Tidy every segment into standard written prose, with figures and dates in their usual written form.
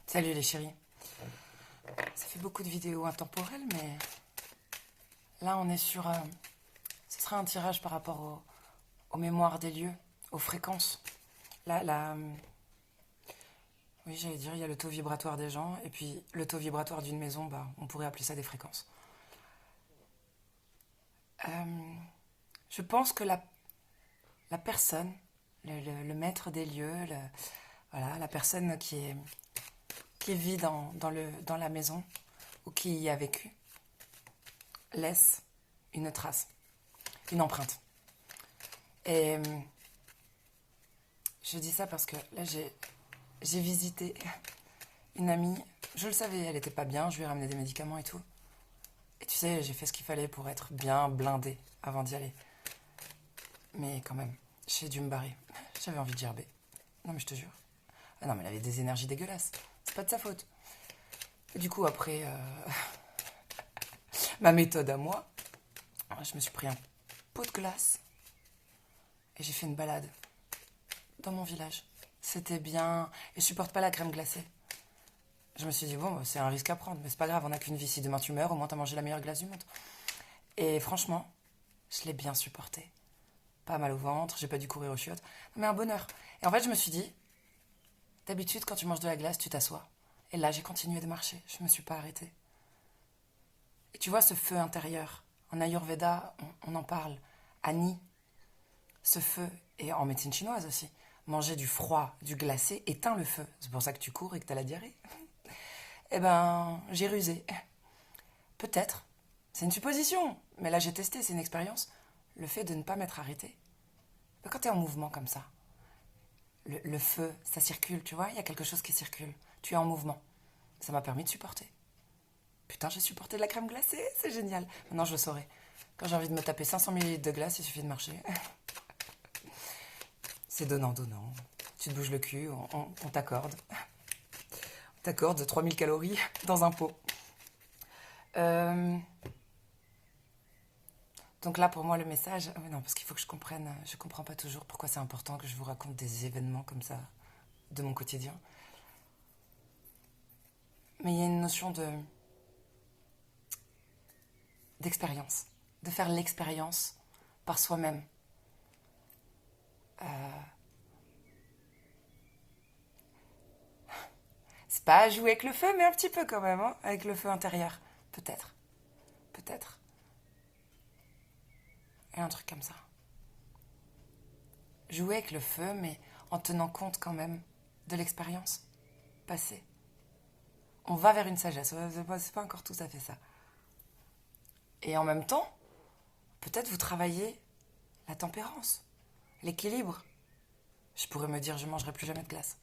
Salut les chéris. Ça fait beaucoup de vidéos intemporelles, mais là on est sur... ce sera un tirage par rapport aux mémoires des lieux, aux fréquences. Là, oui, j'allais dire, il y a le taux vibratoire des gens, et puis le taux vibratoire d'une maison, bah, on pourrait appeler ça des fréquences. Je pense que la personne, le maître des lieux, voilà, la personne qui vit dans la maison ou qui y a vécu, laisse une trace, une empreinte. Et je dis ça parce que là, j'ai visité une amie. Je le savais, elle était pas bien, je lui ai ramené des médicaments et tout. Et tu sais, j'ai fait ce qu'il fallait pour être bien blindée avant d'y aller. Mais quand même, j'ai dû me barrer. J'avais envie de gerber. Non mais je te jure. Ah non mais elle avait des énergies dégueulasses. C'est pas de sa faute. Et du coup, après, ma méthode à moi, je me suis pris un pot de glace et j'ai fait une balade dans mon village. C'était bien. Et je supporte pas la crème glacée. Je me suis dit, bon, c'est un risque à prendre, mais c'est pas grave, on n'a qu'une vie. Si demain tu meurs, au moins t'as mangé la meilleure glace du monde. Et franchement, je l'ai bien supporté. Pas mal au ventre, j'ai pas dû courir aux chiottes. Non, mais un bonheur. Et en fait, je me suis dit, d'habitude, quand tu manges de la glace, tu t'assois. Et là, j'ai continué de marcher. Je me suis pas arrêtée. Et tu vois, ce feu intérieur, en Ayurveda, on en parle. Ani, ce feu, et en médecine chinoise aussi. Manger du froid, du glacé, éteint le feu. C'est pour ça que tu cours et que t'as la diarrhée. Eh ben, j'ai rusé. Peut-être. C'est une supposition. Mais là, j'ai testé, c'est une expérience. Le fait de ne pas m'être arrêté. Quand t'es en mouvement comme ça, le feu, ça circule, tu vois. Il y a quelque chose qui circule. Tu es en mouvement. Ça m'a permis de supporter. Putain, j'ai supporté de la crème glacée. C'est génial. Maintenant, je le saurai. Quand j'ai envie de me taper 500 millilitres de glace, il suffit de marcher. C'est donnant. Tu te bouges le cul, on t'accorde. On t'accorde 3000 calories dans un pot. Donc là, pour moi, le message... non, parce qu'il faut que je comprenne. Je comprends pas toujours pourquoi c'est important que je vous raconte des événements comme ça de mon quotidien. Mais il y a une notion d'expérience. De faire l'expérience par soi-même. C'est pas à jouer avec le feu, mais un petit peu quand même, hein, avec le feu intérieur. Peut-être. Peut-être. Et un truc comme ça. Jouer avec le feu, mais en tenant compte quand même de l'expérience passée. On va vers une sagesse. C'est pas encore tout à fait ça. Et en même temps, peut-être vous travaillez la tempérance, l'équilibre. Je pourrais me dire, je mangerai plus jamais de glace.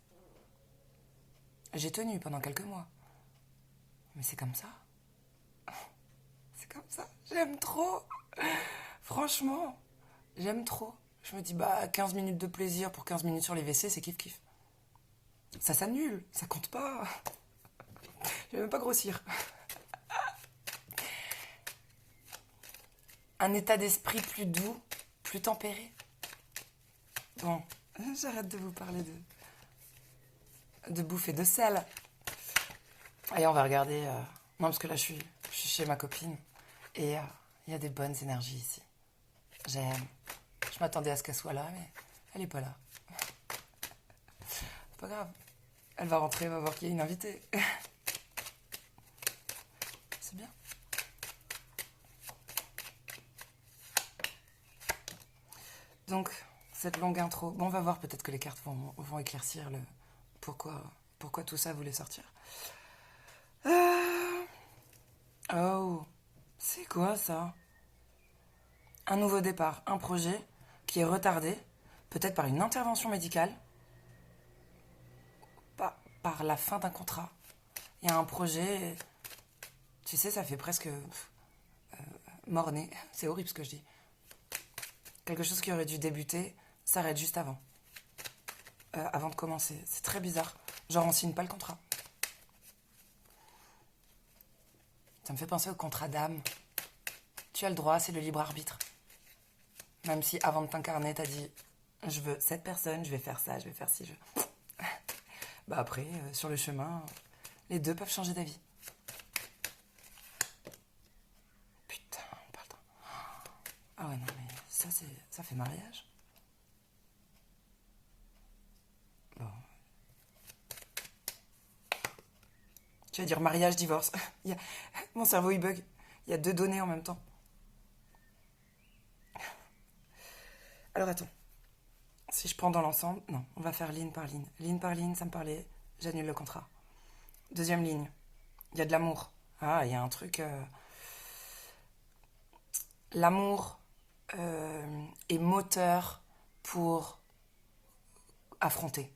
J'ai tenu pendant quelques mois. Mais c'est comme ça. C'est comme ça. J'aime trop. Franchement, j'aime trop. Je me dis, bah, 15 minutes de plaisir pour 15 minutes sur les WC, c'est kiff-kiff. Ça s'annule, ça compte pas. Je vais même pas grossir. Un état d'esprit plus doux, plus tempéré. Bon, j'arrête de vous parler de bouffe et de sel. Allez, on va regarder. Non, parce que là, je suis chez ma copine. Et il y a des bonnes énergies ici. J'aime. Je m'attendais à ce qu'elle soit là, mais elle est pas là. C'est pas grave. Elle va rentrer, elle va voir qu'il y a une invitée. C'est bien. Donc, cette longue intro. Bon, on va voir, peut-être que les cartes vont éclaircir le pourquoi tout ça voulait sortir. Oh, c'est quoi ça? Un nouveau départ, un projet qui est retardé, peut-être par une intervention médicale, pas par la fin d'un contrat. Il y a un projet, tu sais, ça fait presque mort-né. C'est horrible ce que je dis. Quelque chose qui aurait dû débuter s'arrête juste avant de commencer. C'est très bizarre. Genre, on signe pas le contrat. Ça me fait penser au contrat d'âme. Tu as le droit, c'est le libre arbitre. Même si avant de t'incarner, t'as dit je veux cette personne, je vais faire ça, je vais faire ci, je... Bah après, sur le chemin, Les deux peuvent changer d'avis. Putain, pas le temps. Ah ouais, non, mais ça fait mariage. Bon. Tu vas dire mariage, divorce. Mon cerveau, il bug. Il y a deux données en même temps. Alors attends. Si je prends dans l'ensemble... Non, on va faire ligne par ligne. Ligne par ligne, ça me parlait. J'annule le contrat. Deuxième ligne. Il y a de l'amour. Ah, il y a un truc... L'amour est moteur pour affronter,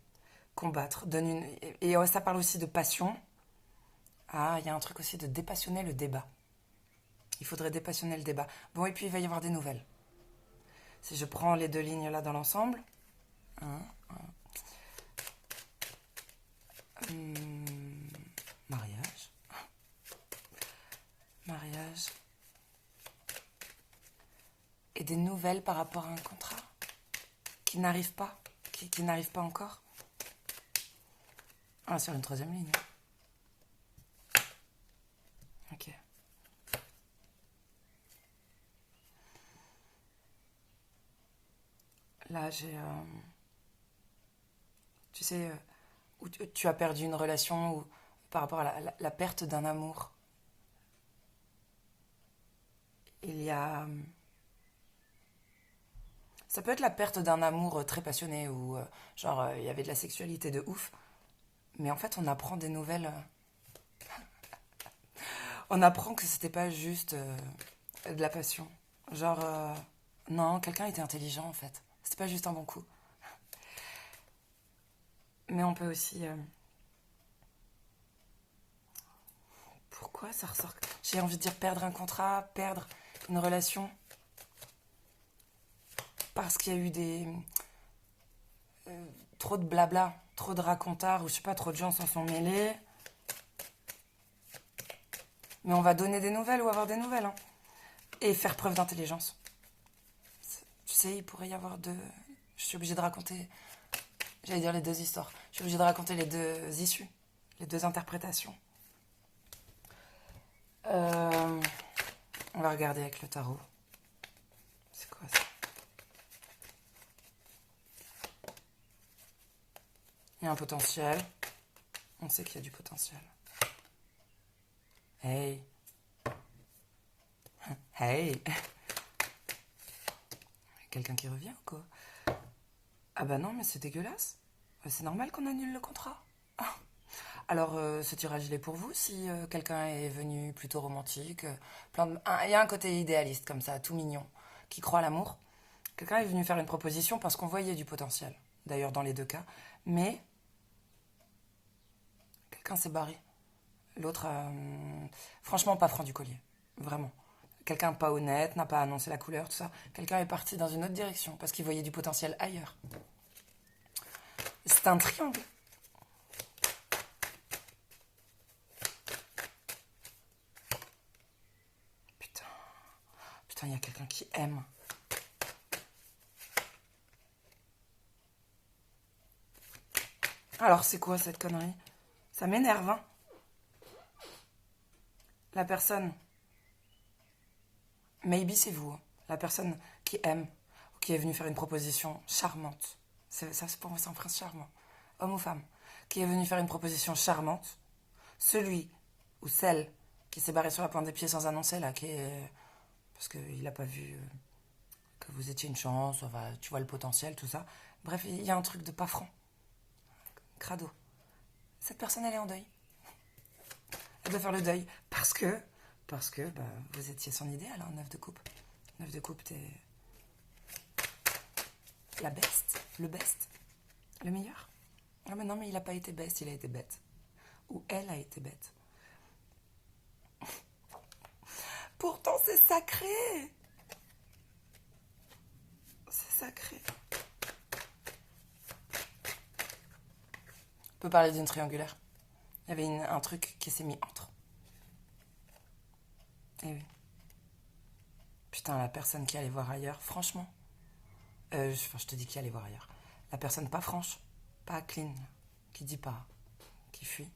combattre. Et ça parle aussi de passion. Ah, il y a un truc aussi de dépassionner le débat. Il faudrait dépassionner le débat. Bon, et puis il va y avoir des nouvelles. Si je prends les deux lignes là dans l'ensemble... mariage. Mariage. Et des nouvelles par rapport à un contrat qui n'arrive pas, qui n'arrive pas encore. Ah, sur une troisième ligne. Ok. Là, j'ai... tu sais, où tu as perdu une relation ou par rapport à la perte d'un amour. Il y a... Ça peut être la perte d'un amour très passionné ou genre il y avait de la sexualité de ouf. Mais en fait, on apprend des nouvelles. On apprend que c'était pas juste de la passion. Genre, non, quelqu'un était intelligent en fait. C'était pas juste un bon coup. Mais on peut aussi... Pourquoi ça ressort? J'ai envie de dire perdre un contrat, perdre une relation. Parce qu'il y a eu des... trop de blabla, trop de racontards, ou je sais pas, trop de gens s'en sont mêlés. Mais on va donner des nouvelles ou avoir des nouvelles. Hein. Et faire preuve d'intelligence. Tu sais, il pourrait y avoir deux... Je suis obligée de raconter... J'allais dire les deux histoires. Je suis obligée de raconter les deux issues, les deux interprétations. On va regarder avec le tarot. C'est quoi ça? Il y a un potentiel. On sait qu'il y a du potentiel. Hey. Hey. Quelqu'un qui revient ou quoi? Ah bah non, mais c'est dégueulasse. C'est normal qu'on annule le contrat. Alors, ce tirage, il est pour vous si quelqu'un est venu plutôt romantique. Il y a un côté idéaliste comme ça, tout mignon, qui croit à l'amour. Quelqu'un est venu faire une proposition parce qu'on voyait du potentiel. D'ailleurs, dans les deux cas. Mais quelqu'un s'est barré. L'autre, franchement, pas franc du collier. Vraiment. Quelqu'un pas honnête, n'a pas annoncé la couleur, tout ça. Quelqu'un est parti dans une autre direction parce qu'il voyait du potentiel ailleurs. C'est un triangle. Putain, il y a quelqu'un qui aime. Alors, c'est quoi cette connerie? Ça m'énerve, hein? La personne... Maybe c'est vous. Hein. La personne qui aime, ou qui est venue faire une proposition charmante. Ça, pour moi, c'est un prince charmant. Homme ou femme. Qui est venu faire une proposition charmante. Celui ou celle qui s'est barré sur la pointe des pieds sans annoncer, là, qui est... Parce qu'il n'a pas vu que vous étiez une chance, enfin, tu vois le potentiel, tout ça. Bref, il y a un truc de pas franc. Crado. Cette personne, elle est en deuil. Elle doit faire le deuil. Parce que bah, vous étiez son idéal, hein, 9 de coupe. 9 de coupe, t'es la best, le best, le meilleur. Ah mais non, mais il n'a pas été best, il a été bête. Ou elle a été bête. Pourtant, c'est sacré. C'est sacré. On peut parler d'une triangulaire. Il y avait un truc qui s'est mis entre. Eh oui. Putain, la personne qui allait voir ailleurs, franchement. Je te dis qui allait voir ailleurs. La personne pas franche, pas clean, qui dit pas, qui fuit.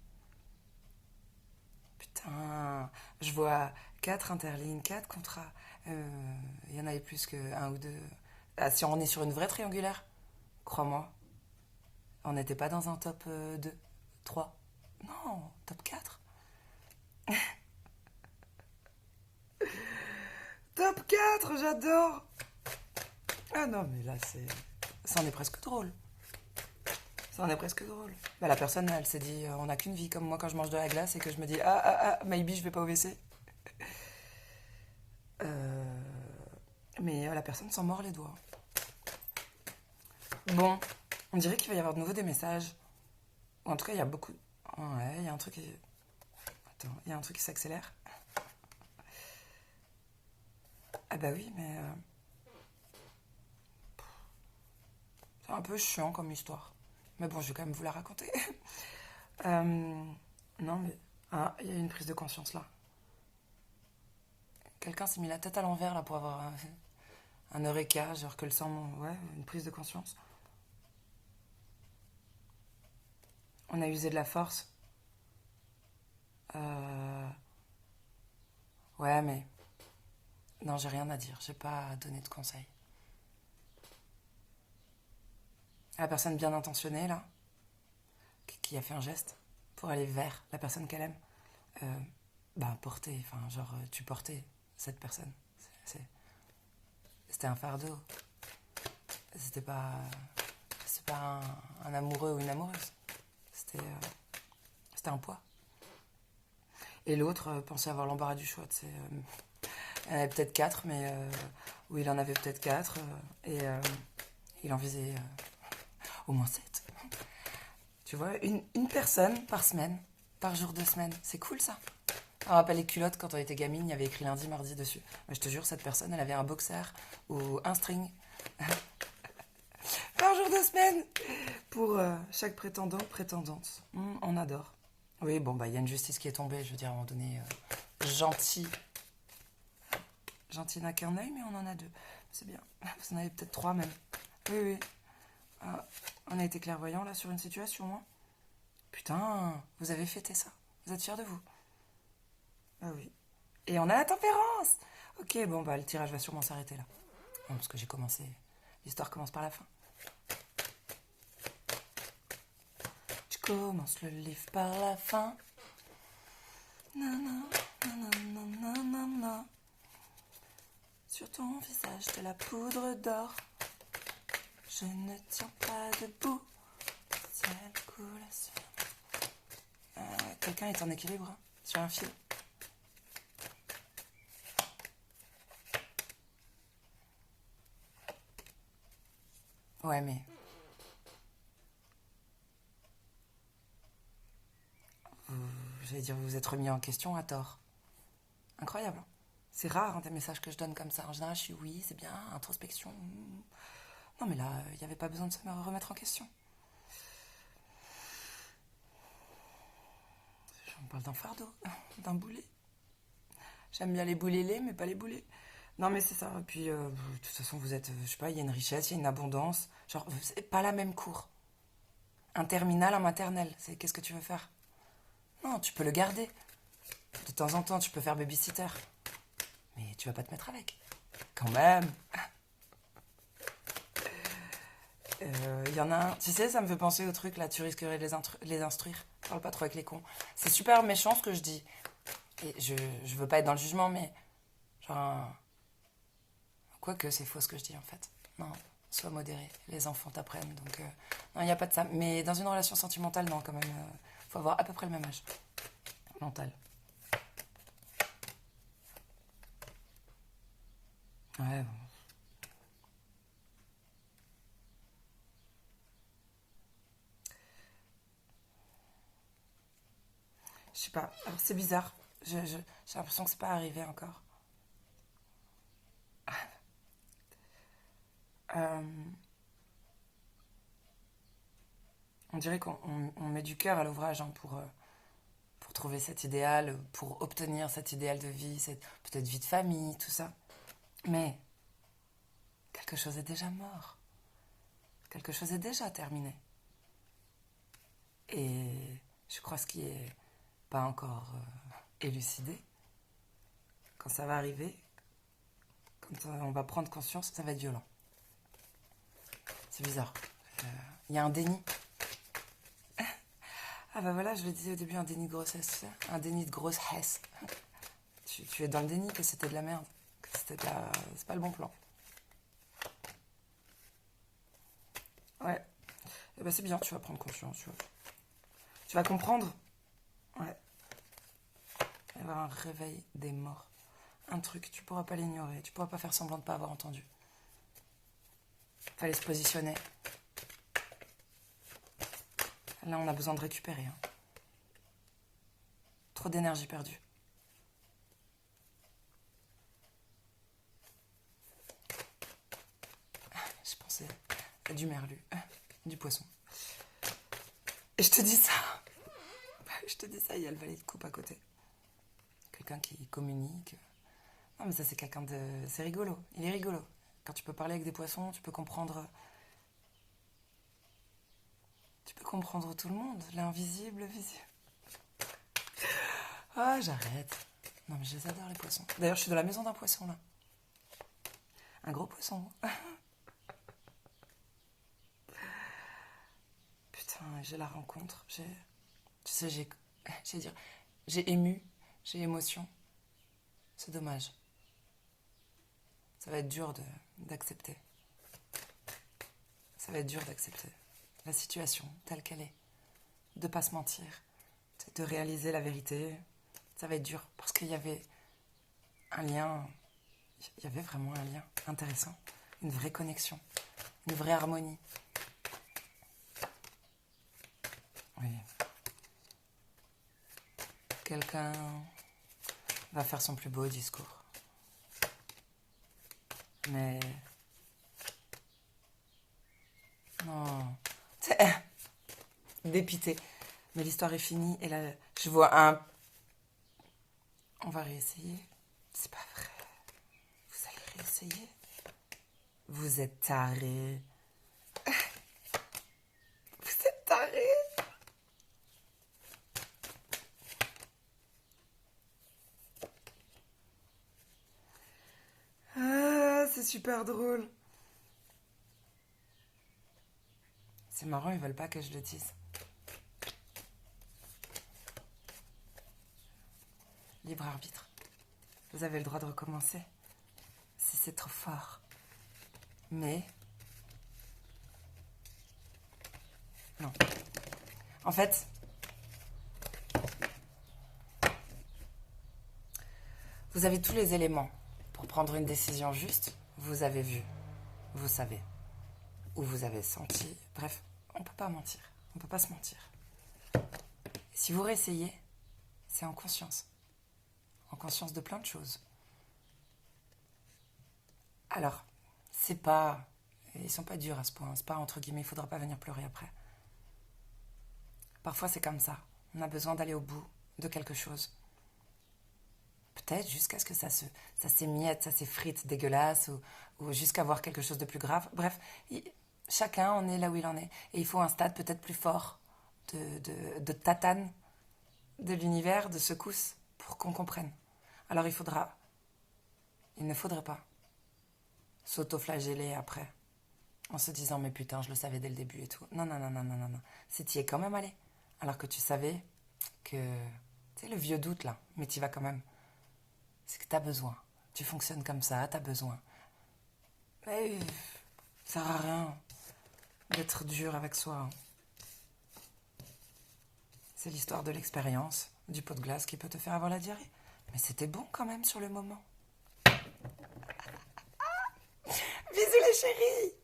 Je vois 4 interlignes, 4 contrats. Il y en avait plus que un ou deux. Ah, si on est sur une vraie triangulaire, crois-moi, on n'était pas dans un top 2, 3. Non, top 4. Top 4, j'adore. Ah non, mais là, c'est... Ça en est presque drôle. Ça en est presque drôle. Bah, la personne, elle s'est dit, on n'a qu'une vie, comme moi quand je mange de la glace et que je me dis, maybe je vais pas au WC. Euh, Mais la personne s'en mord les doigts. Bon, on dirait qu'il va y avoir de nouveau des messages. Ou en tout cas, il y a beaucoup... Ouais, il y a un truc qui... Attends, il y a un truc qui s'accélère. Ah bah oui, mais... c'est un peu chiant comme histoire. Mais bon, je vais quand même vous la raconter. Non, mais... Ah, il y a une prise de conscience là. Quelqu'un s'est mis la tête à l'envers là pour avoir un eureka, genre que le sang... Ouais, une prise de conscience. On a usé de la force. Euh... Ouais, mais... Non, j'ai rien à dire. J'ai pas à donner de conseils. La personne bien intentionnée, là, qui a fait un geste pour aller vers la personne qu'elle aime, bah, porter, enfin, genre, tu portais cette personne. C'est- C'était un fardeau. C'était pas, c'était pas un amoureux ou une amoureuse. C'était un poids. Et l'autre pensait avoir l'embarras du choix. Il en avait peut-être 4, mais ou il en avait peut-être 4, et il en visait au moins 7. Tu vois, une personne par semaine, par jour de semaine. C'est cool ça. On rappelle les culottes, quand on était gamine, il y avait écrit lundi, mardi dessus. Mais je te jure, cette personne, elle avait un boxer ou un string par jour de semaine pour chaque prétendant, prétendante. On adore. Oui, bon, bah, il y a une justice qui est tombée, je veux dire, à un moment donné, gentil. Gentil n'a qu'un œil, mais on en a deux. C'est bien. Vous en avez peut-être 3 même. Oui, oui. Ah, on a été clairvoyant là sur une situation, hein. Putain, vous avez fêté ça. Vous êtes fiers de vous. Ah oui. Et on a la tempérance. Ok, bon, bah, le tirage va sûrement s'arrêter là. Non, parce que j'ai commencé. L'histoire commence par la fin. Tu commences le livre par la fin. Nanana, nanana, nanana. Sur ton visage de la poudre d'or. Je ne tiens pas debout. Ciel coule sur... Quelqu'un est en équilibre hein, sur un fil. Ouais, mais... J'allais dire, vous vous êtes remis en question à tort. Incroyable. Hein. C'est rare hein, des messages que je donne comme ça. En général, je suis oui, c'est bien, introspection. Non, mais là, il n'y avait pas besoin de se remettre en question. On parle d'un fardeau, d'un boulet. J'aime bien les boulets, mais pas les boulets. Non, mais c'est ça. Et puis, de toute façon, vous êtes, je sais pas, il y a une richesse, il y a une abondance. Genre, c'est pas la même cour. Un terminal, un maternel. C'est qu'est-ce que tu veux faire? Non, tu peux le garder. De temps en temps, tu peux faire babysitter. Mais tu vas pas te mettre avec. Quand même. Il y en a un. Tu sais, ça me fait penser au truc là, tu risquerais de les instruire. Parle pas trop avec les cons. C'est super méchant ce que je dis. Et je veux pas être dans le jugement, mais. Genre. Quoique, c'est faux ce que je dis en fait. Non, sois modéré. Les enfants t'apprennent, donc. Non, il n'y a pas de ça. Mais dans une relation sentimentale, non, quand même. Faut avoir à peu près le même âge. Mental. Ouais, bon. Je sais pas. Alors, c'est bizarre. J'ai l'impression que c'est pas arrivé encore. Euh, on dirait qu'on met du cœur à l'ouvrage hein, pour trouver cet idéal, pour obtenir cet idéal de vie, cette peut-être vie de famille, tout ça. Mais quelque chose est déjà mort. Quelque chose est déjà terminé. Et je crois ce qui est pas encore élucidé, quand ça va arriver, quand on va prendre conscience, ça va être violent. C'est bizarre. Il y a un déni. Ah bah voilà, je le disais au début, un déni de grossesse, tu sais, un déni de grossesse. Tu es dans le déni que c'était de la merde, que c'était de la... c'est pas le bon plan. Ouais. Et bah c'est bien, tu vas prendre conscience, tu vas comprendre. Ouais. Il va y avoir un réveil des morts. Un truc, tu pourras pas l'ignorer, tu pourras pas faire semblant de pas avoir entendu. Fallait se positionner. Là, on a besoin de récupérer. Hein. Trop d'énergie perdue. Je pensais à du merlu, du poisson. Et je te dis ça. Je te dis ça, il y a le valet de coupe à côté. Quelqu'un qui communique. Non, mais ça, c'est quelqu'un de... C'est rigolo. Il est rigolo. Quand tu peux parler avec des poissons, tu peux comprendre... Tu peux comprendre tout le monde. L'invisible, le visible. Ah, j'arrête. Non, mais je les adore, les poissons. D'ailleurs, je suis dans la maison d'un poisson, là. Un gros poisson. Putain, j'ai la rencontre. Tu sais, j'ai ému. J'ai émotion. C'est dommage. Ça va être dur d'accepter. Ça va être dur d'accepter la situation telle qu'elle est. De pas se mentir. De réaliser la vérité. Ça va être dur parce qu'il y avait un lien. Il y avait vraiment un lien intéressant. Une vraie connexion. Une vraie harmonie. Oui. Quelqu'un va faire son plus beau discours. Mais... Non. Dépité. Mais l'histoire est finie et là, je vois un... On va réessayer. C'est pas vrai. Vous allez réessayer. Vous êtes tarés. Vous êtes tarés. Ah, c'est super drôle. C'est marrant, ils veulent pas que je le dise. Libre arbitre. Vous avez le droit de recommencer. Si c'est trop fort. Mais... Non. En fait... Vous avez tous les éléments pour prendre une décision juste. Vous avez vu. Vous savez. Ou vous avez senti. Bref, on ne peut pas mentir. On ne peut pas se mentir. Si vous réessayez, c'est en conscience. En conscience de plein de choses. Alors, c'est pas... Ils sont pas durs à ce point. C'est pas entre guillemets, il faudra pas venir pleurer après. Parfois, c'est comme ça. On a besoin d'aller au bout de quelque chose. Peut-être jusqu'à ce que ça s'émiette, ça s'effrite dégueulasse, ou jusqu'à voir quelque chose de plus grave. Bref, chacun en est là où il en est. Et il faut un stade peut-être plus fort de tatane de l'univers, de secousse, pour qu'on comprenne. Alors il ne faudrait pas s'auto-flageller après, en se disant « mais putain, je le savais dès le début et tout ». Non, non, non, non, non, non, non. Si t'y es quand même allé, alors que tu savais que... Tu sais, le vieux doute là, mais t'y vas quand même. C'est que t'as besoin. Tu fonctionnes comme ça, t'as besoin. Mais ça sert à rien d'être dur avec soi. C'est l'histoire de l'expérience, du pot de glace qui peut te faire avoir la diarrhée. Mais c'était bon quand même sur le moment. Bisous les chéris!